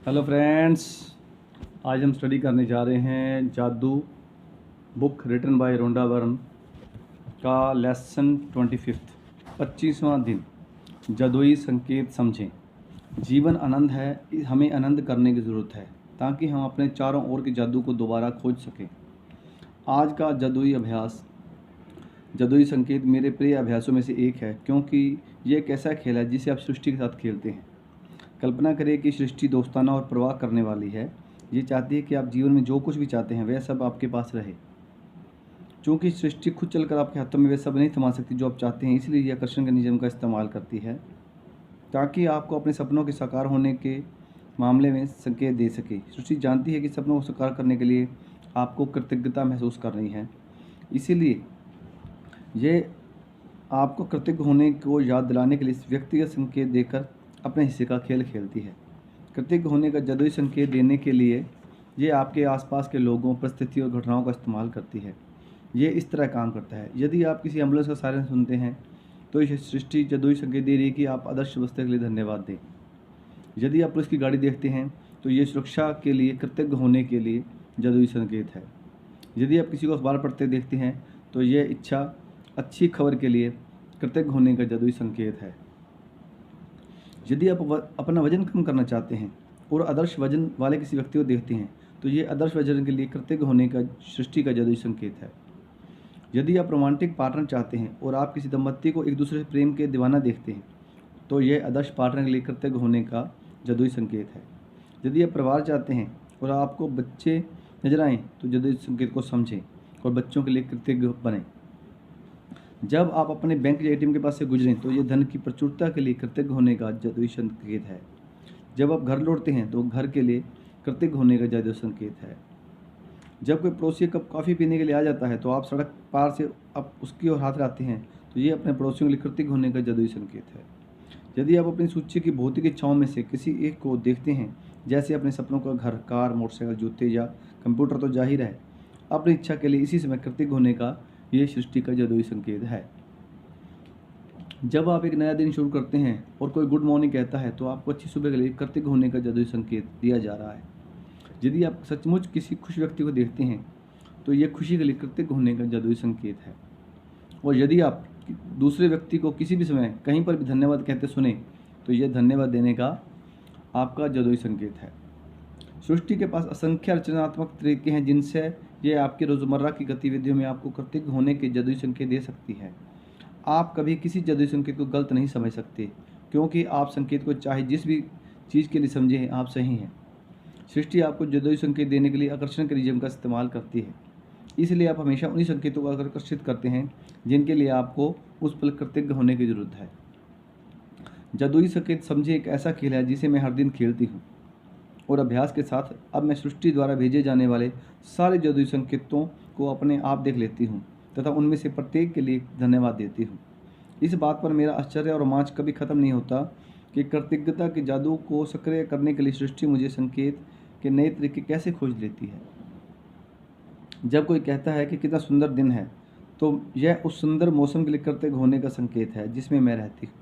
Hello friends, आज हम study करने जा रहे हैं जादू book written by Rhonda Byrne का लेसन 25वां दिन। जादुई संकेत समझें। जीवन आनंद है, हमें आनंद करने की ज़रूरत है ताकि हम अपने चारों ओर के जादू को दोबारा खोज सकें। आज का जादुई अभ्यास, जादुई संकेत मेरे प्रिय अभ्यासों में से एक है क्योंकि ये एक ऐसा खेल है जिसे आप सृष्टि के साथ खेलते हैं। कल्पना करें कि सृष्टि दोस्ताना और परवाह करने वाली है। ये चाहती है कि आप जीवन में जो कुछ भी चाहते हैं वह सब आपके पास रहे। चूँकि सृष्टि खुद चलकर आपके हाथों में वह सब नहीं थमा सकती जो आप चाहते हैं, इसलिए ये आकर्षण के नियम का इस्तेमाल करती है ताकि आपको अपने सपनों के साकार होने के मामले में संकेत दे सके। सृष्टि जानती है कि सपनों को साकार करने के लिए आपको कृतज्ञता महसूस करनी है, इसीलिए ये आपको कृतज्ञ होने को याद दिलाने के लिए व्यक्तिगत संकेत देकर अपने हिस्से का खेल खेलती है। कृतज्ञ होने का जादुई संकेत देने के लिए ये आपके आसपास के लोगों, परिस्थितियों और घटनाओं का इस्तेमाल करती है। ये इस तरह काम करता है। यदि आप किसी एम्बुलेंस का सायरन सुनते हैं तो ये सृष्टि जादुई संकेत दे रही है कि आप आदर्श व्यवस्था के लिए धन्यवाद दें। यदि आप पुलिस की गाड़ी देखते हैं तो ये सुरक्षा के लिए कृतज्ञ होने के लिए जादुई संकेत है। यदि आप किसी को अखबार पढ़ते देखते हैं तो यह इच्छा अच्छी खबर के लिए कृतज्ञ होने का जादुई संकेत है। यदि आप अपना वजन कम करना चाहते हैं और आदर्श वजन वाले किसी व्यक्ति को देखते हैं तो ये आदर्श वजन के लिए कृतज्ञ होने का सृष्टि का जादुई संकेत है। यदि आप रोमांटिक पार्टनर चाहते हैं और आप किसी दंपत्ति को एक दूसरे से प्रेम के दीवाना देखते हैं तो यह आदर्श पार्टनर के लिए कृतज्ञ होने का जादुई संकेत है। यदि आप परिवार चाहते हैं और आपको बच्चे नजर आएँ तो जादुई संकेत को समझें और बच्चों के लिए कृतज्ञ बनें। जब आप अपने बैंक या एटीएम के पास से गुजरें तो ये धन की प्रचुरता के लिए कृतज्ञ होने का जादुई संकेत है। जब आप घर लौटते हैं तो घर के लिए कृतज्ञ होने का जादुई संकेत है। जब कोई पड़ोसी कप कॉफ़ी पीने के लिए आ जाता है तो आप सड़क पार से आप उसकी ओर हाथ लगाते हैं तो ये अपने पड़ोसियों के लिए कृतज्ञ होने का जादुई संकेत है। यदि आप अपनी सूची की भौतिक इच्छाओं में से किसी एक को देखते हैं, जैसे अपने सपनों का घर, कार, मोटरसाइकिल, जूते या कंप्यूटर, तो जाहिर है अपनी इच्छा के लिए इसी समय कृतज्ञ होने का ये सृष्टि का जादुई संकेत है। जब आप एक नया दिन शुरू करते हैं और कोई गुड मॉर्निंग कहता है तो आपको अच्छी सुबह के लिए कृतज्ञ होने का जादुई संकेत दिया जा रहा है। यदि आप सचमुच किसी खुश व्यक्ति को देखते हैं तो यह खुशी के लिए कृतज्ञ होने का जादुई संकेत है। और यदि आप दूसरे व्यक्ति को किसी भी समय कहीं पर भी धन्यवाद कहते सुने तो यह धन्यवाद देने का आपका जादुई संकेत है। सृष्टि के पास असंख्य रचनात्मक तरीके हैं जिनसे यह आपकी रोज़मर्रा की गतिविधियों में आपको कृतज्ञ होने के जादुई संकेत दे सकती है। आप कभी किसी जादुई संकेत को गलत नहीं समझ सकते क्योंकि आप संकेत को चाहे जिस भी चीज़ के लिए समझें, आप सही हैं। सृष्टि आपको जादुई संकेत देने के लिए आकर्षण के नियम का इस्तेमाल करती है, इसलिए आप हमेशा उन्हीं संकेतों को आकर्षित करते हैं जिनके लिए आपको उस पल कृतज्ञ होने की ज़रूरत है। जादुई संकेत समझे एक ऐसा खेल है जिसे मैं हर दिन खेलती हूँ और अभ्यास के साथ अब मैं सृष्टि द्वारा भेजे जाने वाले सारे जादुई संकेतों को अपने आप देख लेती हूँ तथा उनमें से प्रत्येक के लिए धन्यवाद देती हूँ। इस बात पर मेरा आश्चर्य और रोमांच कभी ख़त्म नहीं होता कि कृतज्ञता के जादू को सक्रिय करने के लिए सृष्टि मुझे संकेत के नए तरीके कैसे खोज लेती है। जब कोई कहता है कि कितना सुंदर दिन है तो यह उस सुंदर मौसम के लिए कृतज्ञ होने का संकेत है जिसमें मैं रहती हूँ,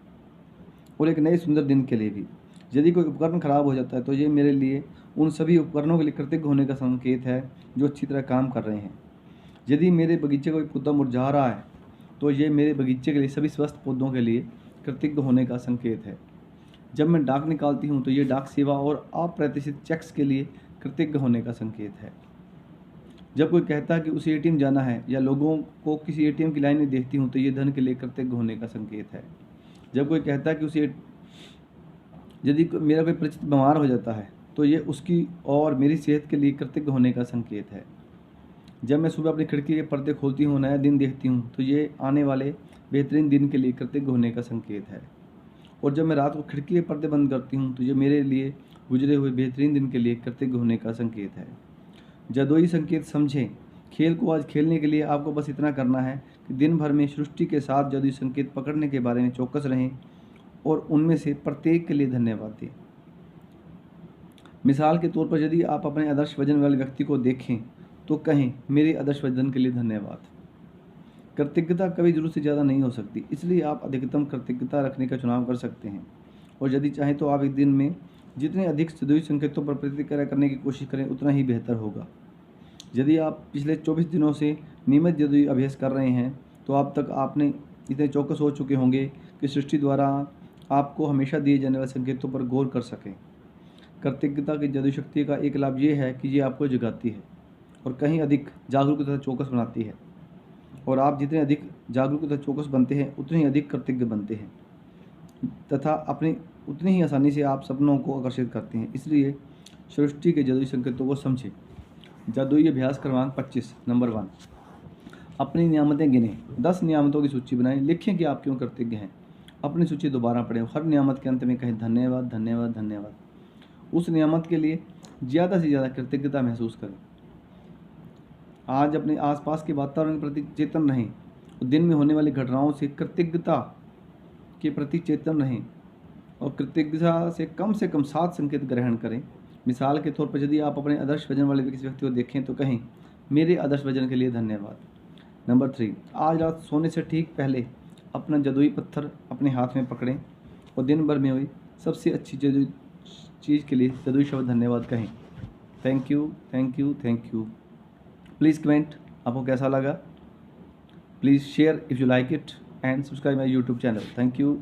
और एक नए सुंदर दिन के लिए भी। यदि कोई उपकरण खराब हो जाता है तो ये मेरे लिए उन सभी उपकरणों के लिए कृतज्ञ होने का संकेत है जो अच्छी तरह काम कर रहे हैं। यदि मेरे बगीचे का कोई पौधा मुरझा रहा है तो ये मेरे बगीचे के लिए सभी स्वस्थ पौधों के लिए कृतज्ञ होने का संकेत है। जब मैं डाक निकालती हूँ तो ये डाक सेवा और अप्रत्याशित चेक्स के लिए कृतज्ञ होने का संकेत है। जब कोई कहता है कि उसे एटीएम जाना है या लोगों को किसी एटीएम की लाइन में देखती हूँ तो ये धन के लिए कृतज्ञ होने का संकेत है। जब कोई कहता है कि यदि मेरा कोई परिचित बीमार हो जाता है तो ये उसकी और मेरी सेहत के लिए कृतज्ञ होने का संकेत है। जब मैं सुबह अपनी खिड़की के पर्दे खोलती हूँ, नया दिन देखती हूँ तो ये आने वाले बेहतरीन दिन के लिए कृतज्ञ होने का संकेत है। और जब मैं रात को खिड़की के पर्दे बंद करती हूँ तो ये मेरे लिए गुजरे हुए बेहतरीन दिन के लिए कृतज्ञ होने का संकेत है। जादुई संकेत समझें। खेल को आज खेलने के लिए आपको बस इतना करना है कि दिन भर में सृष्टि के साथ जादुई संकेत पकड़ने के बारे में चौकस रहें और उनमें से प्रत्येक के लिए धन्यवाद दें। मिसाल के तौर पर यदि आप अपने आदर्श वजन वाले व्यक्ति को देखें तो कहें, मेरे आदर्श वजन के लिए धन्यवाद। कृतज्ञता कभी ज़रूरत से ज़्यादा नहीं हो सकती, इसलिए आप अधिकतम कृतज्ञता रखने का चुनाव कर सकते हैं। और यदि चाहें तो आप एक दिन में जितने अधिक जादुई संकेतों पर प्रतिक्रिया करने की कोशिश करें उतना ही बेहतर होगा। यदि आप पिछले 24 दिनों से नियमित जादुई अभ्यास कर रहे हैं तो अब तक आपने इतने चौकस हो चुके होंगे कि सृष्टि द्वारा आपको हमेशा दिए जाने वाले संकेतों पर गौर कर सकें। कृतज्ञता की जादुई शक्ति का एक लाभ ये है कि ये आपको जगाती है और कहीं अधिक जागरूक तथा चौकस बनाती है, और आप जितने अधिक जागरूक तथा चौकस बनते हैं उतने ही अधिक कृतज्ञ बनते हैं तथा अपनी उतनी ही आसानी से आप सपनों को आकर्षित करते हैं। इसलिए सृष्टि के जादुई संकेतों को समझें। जादुई अभ्यास क्रमांक 25 नंबर 1, अपनी नियामतें गिनें। 10 नियामतों की सूची बनाएं। लिखें कि आप क्यों कृतज्ञ हैं। अपनी सूची दोबारा पढ़ें। हर नियामत के अंत में कहें धन्यवाद धन्यवाद धन्यवाद। उस नियामत के लिए ज़्यादा से ज़्यादा कृतज्ञता महसूस करें। आज अपने आसपास के वातावरण के प्रति चेतन रहें और दिन में होने वाली घटनाओं से कृतज्ञता के प्रति चेतन रहें और कृतज्ञता से कम 7 संकेत ग्रहण करें। मिसाल के तौर पर यदि आप अपने आदर्श वजन वाले किसी व्यक्ति को देखें तो कहें मेरे आदर्श वजन के लिए धन्यवाद। नंबर 3, आज रात सोने से ठीक पहले अपना जादुई पत्थर अपने हाथ में पकड़ें और दिन भर में हुई सबसे अच्छी जादुई चीज़ के लिए जादुई शब्द धन्यवाद कहें। Thank you thank you thank you. Please comment आपको कैसा लगा। Please share if you like it and subscribe my YouTube channel. Thank you.